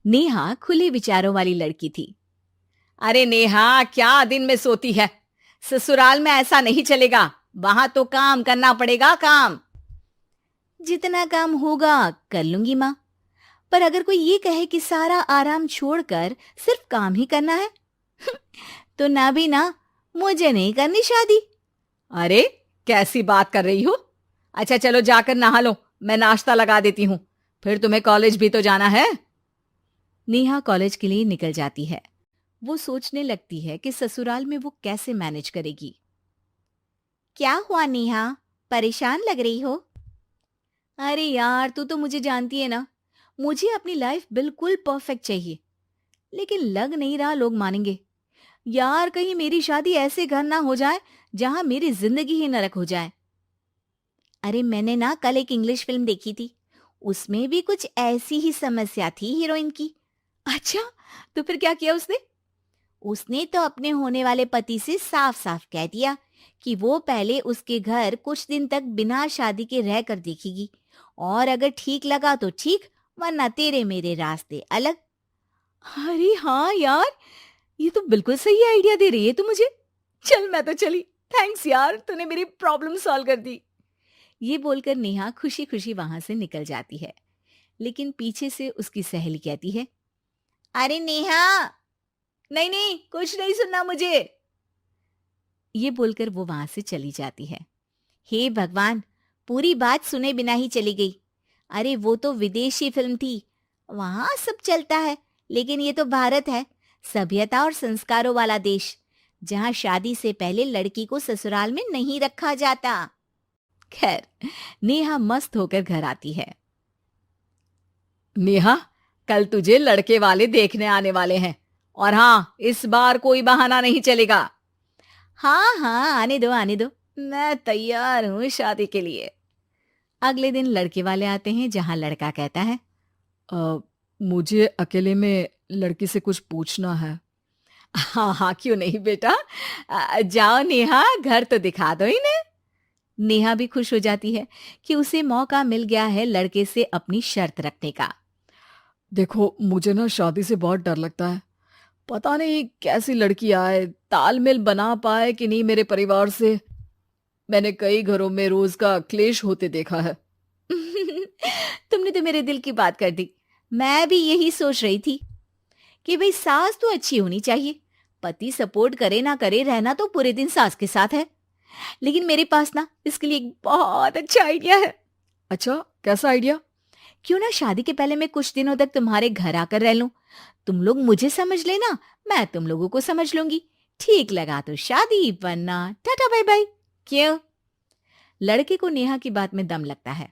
नेहा खुले विचारों वाली लड़की थी। अरे नेहा, क्या दिन में सोती है? ससुराल में ऐसा नहीं चलेगा। वहां तो काम करना पड़ेगा, काम। जितना काम होगा कर लूंगी माँ, पर अगर कोई ये कहे कि सारा आराम छोड़कर सिर्फ काम ही करना है तो ना भी ना, मुझे नहीं करनी शादी। अरे, कैसी बात कर रही हो? अच्छा चलो जाकर नहा लो, मैं नाश्ता लगा देती हूँ। फिर तुम्हें कॉलेज भी तो जाना है। नेहा कॉलेज के लिए निकल जाती है। वो सोचने लगती है कि ससुराल में वो कैसे मैनेज करेगी। क्या हुआ नेहा, परेशान लग रही हो? अरे यार, तू तो मुझे जानती है ना, मुझे अपनी लाइफ बिल्कुल परफेक्ट चाहिए। लेकिन लग नहीं रहा लोग मानेंगे। यार, कहीं मेरी शादी ऐसे घर ना हो जाए जहां मेरी जिंदगी ही नरक हो जाए। अरे मैंने ना कल एक इंग्लिश फिल्म देखी थी, उसमें भी कुछ ऐसी ही समस्या थी हीरोइन की। अच्छा, तो फिर क्या किया उसने? उसने तो अपने होने वाले पति से साफ साफ कह दिया कि वो पहले उसके घर कुछ दिन तक बिना शादी के रह कर देखेगी, और अगर ठीक लगा तो ठीक, वरना तेरे मेरे रास्ते अलग। अरे हाँ यार, ये तो बिल्कुल सही आइडिया दे रही है तू मुझे। चल मैं तो चली। थैंक्स यार, तूने मेरी प्रॉब्लम सॉल्व कर दी। ये बोलकर नेहा खुशी खुशी वहां से निकल जाती है। लेकिन पीछे से उसकी सहेली कहती है, अरे नेहा, नहीं नहीं, कुछ नहीं सुनना मुझे। ये बोलकर वो वहां से चली जाती है। हे भगवान, पूरी बात सुने बिना ही चली गई। अरे वो तो विदेशी फिल्म थी, वहां सब चलता है, लेकिन ये तो भारत है, सभ्यता और संस्कारों वाला देश, जहां शादी से पहले लड़की को ससुराल में नहीं रखा जाता। खैर, नेहा मस्त होकर घर आती है। नेहा, कल तुझे लड़के वाले देखने आने वाले हैं, और हाँ, इस बार कोई बहाना नहीं चलेगा। हाँ हाँ, आने दो आने दो, मैं तैयार हूँ शादी के लिए। अगले दिन लड़के वाले आते हैं, जहां लड़का कहता है, "अ, मुझे अकेले में लड़की से कुछ पूछना है।" हाँ हाँ, क्यों नहीं बेटा। जाओ नेहा, घर तो दिखा दो इन्हें। नेहा भी खुश हो जाती है कि उसे मौका मिल गया है लड़के से अपनी शर्त रखने का। देखो, मुझे ना शादी से बहुत डर लगता है। पता नहीं कैसी लड़की आए, तालमेल बना पाए कि नहीं मेरे परिवार से। मैंने कई घरों में रोज का क्लेश होते देखा है। तुमने तो मेरे दिल की बात कर दी। मैं भी यही सोच रही थी कि भाई सास तो अच्छी होनी चाहिए, पति सपोर्ट करे ना करे, रहना तो पूरे दिन सास के साथ है। लेकिन मेरे पास ना इसके लिए एक बहुत अच्छा आइडिया है। अच्छा, कैसा आइडिया? क्यों ना शादी के पहले मैं कुछ दिनों तक तुम्हारे घर आकर रह लूं। तुम लोग मुझे समझ लेना, मैं तुम लोगों को समझ लूंगी। ठीक लगा तो शादी, वरना टाटा बाय बाय। क्यों? लड़के को नेहा की बात में दम लगता है।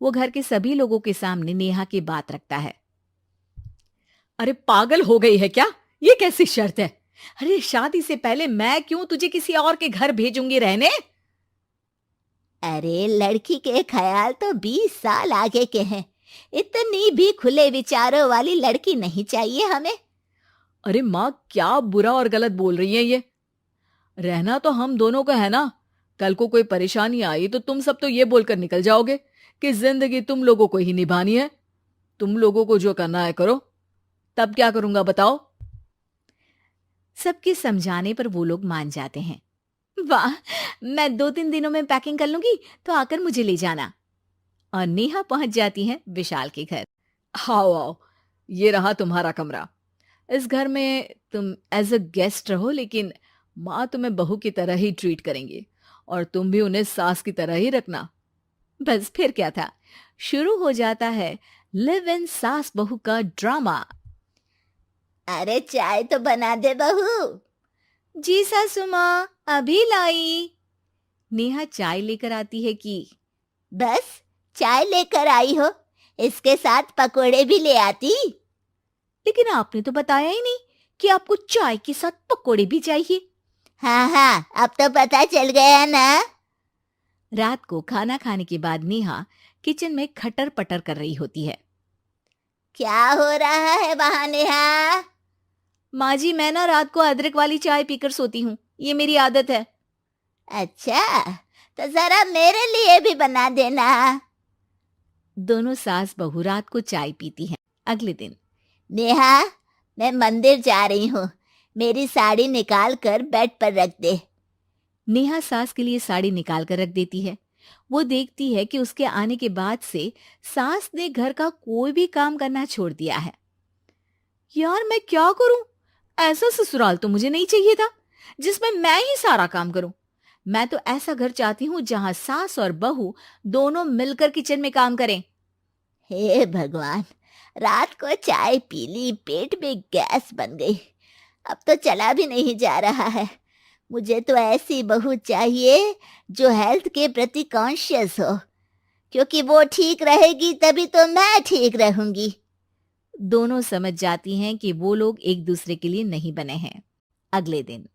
वो घर के सभी लोगों के सामने नेहा की बात रखता है। अरे पागल हो गई है क्या? ये कैसी शर्त है? अरे शादी से पहले मैं क्यों तुझे किसी और के घर भेजूंगी रहने? अरे लड़की के ख्याल तो 20 साल आगे के हैं, इतनी भी खुले विचारों वाली लड़की नहीं चाहिए हमें। अरे माँ, क्या बुरा और गलत बोल रही है ये? रहना तो हम दोनों का है ना। कल को कोई परेशानी आई तो तुम सब तो ये बोलकर निकल जाओगे कि जिंदगी तुम लोगों को ही निभानी है। तुम लोगों को जो करना है करो। तब क्या करूंगा बताओ? सबके समझाने पर वो लोग मान जाते हैं। वाह, मैं 2-3 दिनों में पैकिंग कर लूंगी, तो आकर मुझे ले जाना। और नेहा पहुंच जाती है विशाल के घर। आओ आओ, ये रहा तुम्हारा कमरा। इस घर में तुम एज अ गेस्ट रहो, लेकिन माँ तुम्हें बहू की तरह ही ट्रीट करेंगी, और तुम भी उन्हें सास की तरह ही रखना। बस फिर क्या था, शुरू हो जाता है लिव इन सास बहू का ड्रामा। अरे चाय तो बना दे बहू। जी सासू माँ, अभी लाई। नेहा चाय लेकर आती है कि बस चाय लेकर आई हो, इसके साथ पकोड़े भी ले आती। लेकिन आपने तो बताया ही नहीं कि आपको चाय के साथ पकोड़े भी चाहिए। हाँ हाँ, अब तो पता चल गया ना। रात को खाना खाने के बाद नेहा किचन में खटर पटर कर रही होती है। क्या हो रहा है वहां नेहा? माँ जी, मैं ना रात को अदरक वाली चाय पीकर सोती हूँ, ये मेरी आदत है। अच्छा, तो जरा मेरे लिए भी बना देना। दोनों सास बहू रात को चाय पीती हैं। अगले दिन नेहा, मैं मंदिर जा रही हूँ। मेरी साड़ी निकाल कर बेड पर रख दे। नेहा सास के लिए साड़ी निकाल कर रख देती है। वो देखती है कि उसके आने के बाद से सास ने घर का कोई भी काम करना छोड़ दिया है। यार मैं क्या करूं? ऐसा ससुराल तो मुझे नहीं चाहिए था जिसमें मैं ही सारा काम करूं। मैं तो ऐसा घर चाहती हूं जहां सास और बहू दोनों मिलकर किचन में काम करें। हे भगवान, रात को चाय पी ली, पेट में गैस बन गई। अब तो चला भी नहीं जा रहा है। मुझे तो ऐसी बहू चाहिए जो हेल्थ के प्रति कॉन्शियस हो, क्योंकि वो ठीक रहेगी तभी तो मैं ठीक रहूंगी। दोनों समझ जाती हैं कि वो लोग एक दूसरे के लिए नहीं बने हैं। अगले दिन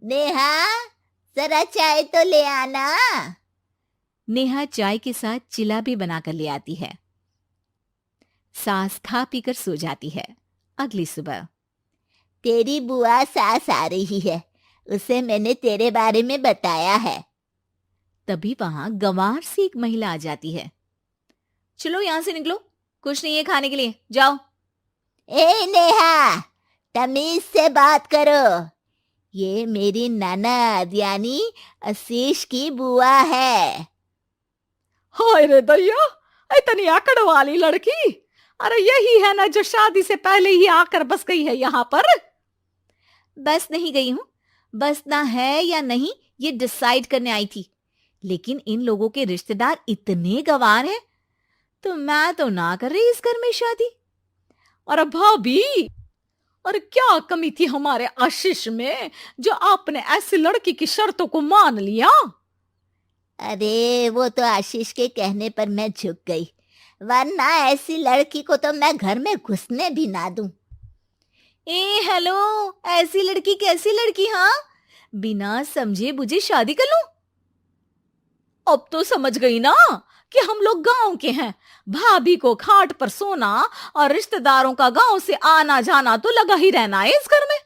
नेहा, जरा चाय तो ले आना। नेहा चाय के साथ चिला भी बनाकर ले आती है। सास खा पीकर सो जाती है। अगली सुबह तेरी बुआ सास आ रही है, उसे मैंने तेरे बारे में बताया है। तभी वहां गंवार सी एक महिला आ जाती है। चलो यहां से निकलो, कुछ नहीं है खाने के लिए, जाओ। ए नेहा, तमीज से बात करो। ये मेरी ननद यानी आशीष की बुआ है। हाय रे दैया, इतनी आकड़ वाली लड़की! अरे यही है ना जो शादी से पहले ही आकर बस गई है यहाँ पर। बस नहीं गई हूं, बसना है या नहीं ये डिसाइड करने आई थी। लेकिन इन लोगों के रिश्तेदार इतने गंवार हैं तो मैं तो ना कर रही इस घर में शादी। और भाभी, और क्या कमी थी हमारे आशीष में जो आपने ऐसी लड़की की शर्तों को मान लिया? अरे वो तो आशीष के कहने पर मैं झुक गई, वरना ऐसी लड़की को तो मैं घर में घुसने भी ना दूं। ए हेलो, ऐसी लड़की कैसी लड़की? हाँ, बिना समझे बुझे शादी कर लूं? अब तो समझ गई ना कि हम लोग गांव के हैं। भाभी को खाट पर सोना और रिश्तेदारों का गांव से आना जाना तो लगा ही रहना है इस घर में।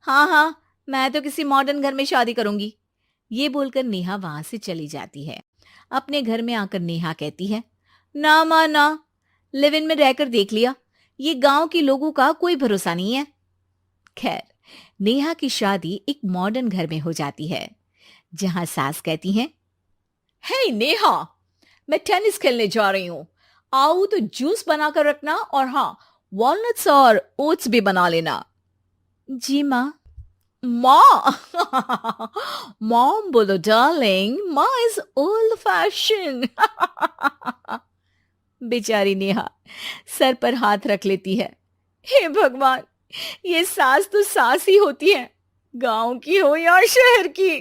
हाँ हाँ, मैं तो किसी मॉडर्न घर में शादी करूंगी। ये बोलकर नेहा वहां से चली जाती है। अपने घर में आकर नेहा कहती है, ना मां ना, लिव इन में रहकर देख लिया, ये गांव के लोगों का कोई भरोसा नहीं है। खैर, नेहा की शादी एक मॉडर्न घर में हो जाती है जहां सास कहती हैं, हे नेहा, मैं टेनिस खेलने जा रही हूं, आओ तो जूस बनाकर रखना और हाँ, वॉलनट्स और ओट्स भी बना लेना। जी माँ। माँ मॉम बोलो डार्लिंग, माँ इज ओल्ड फैशन। बेचारी नेहा सर पर हाथ रख लेती है। हे भगवान, ये सास तो सास ही होती है, गांव की हो या शहर की।